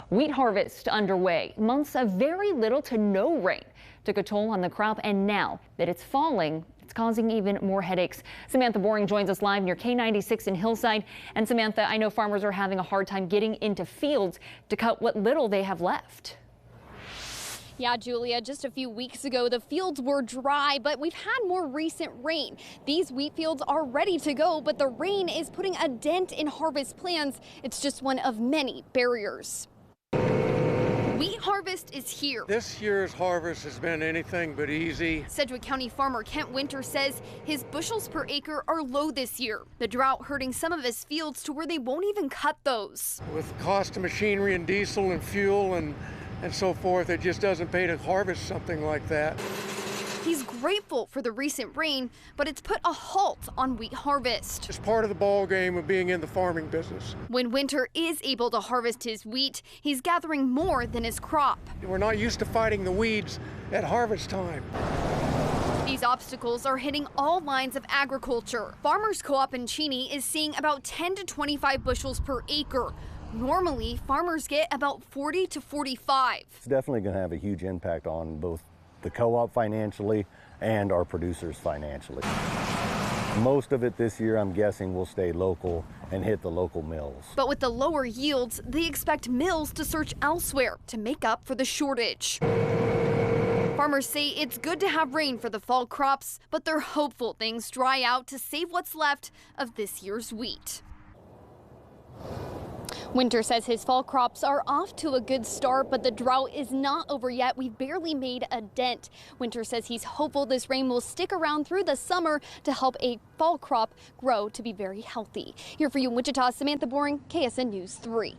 Wheat harvest underway. Months of very little to no rain took a toll on the crop, and now that it's falling, it's causing even more headaches. Samantha Boring joins us live near K96 in Hillside. And Samantha, I know farmers are having a hard time getting into fields to cut what little they have left. Yeah, Julia, just a few weeks ago, the fields were dry, but we've had more recent rain. These wheat fields are ready to go, but the rain is putting a dent in harvest plans. It's just one of many barriers. Wheat harvest is here. This year's harvest has been anything but easy. Sedgwick County farmer Kent Winter says his bushels per acre are low this year. The drought hurting some of his fields to where they won't even cut those. With the cost of machinery and diesel and fuel and so forth, it just doesn't pay to harvest something like that. He's grateful for the recent rain, but it's put a halt on wheat harvest. It's part of the ball game of being in the farming business. When Winter is able to harvest his wheat, he's gathering more than his crop. We're not used to fighting the weeds at harvest time. These obstacles are hitting all lines of agriculture. Farmers Co-op in Cheney is seeing about 10 to 25 bushels per acre. Normally, farmers get about 40 to 45. It's definitely going to have a huge impact on both the co-op financially and our producers financially. Most of it this year, I'm guessing, will stay local and hit the local mills. But with the lower yields, they expect mills to search elsewhere to make up for the shortage. Farmers say it's good to have rain for the fall crops, but they're hopeful things dry out to save what's left of this year's wheat. Winter says his fall crops are off to a good start, but the drought is not over yet. We've barely made a dent. Winter says he's hopeful this rain will stick around through the summer to help a fall crop grow to be very healthy. Here for you in Wichita, Samantha Boring, KSN News 3.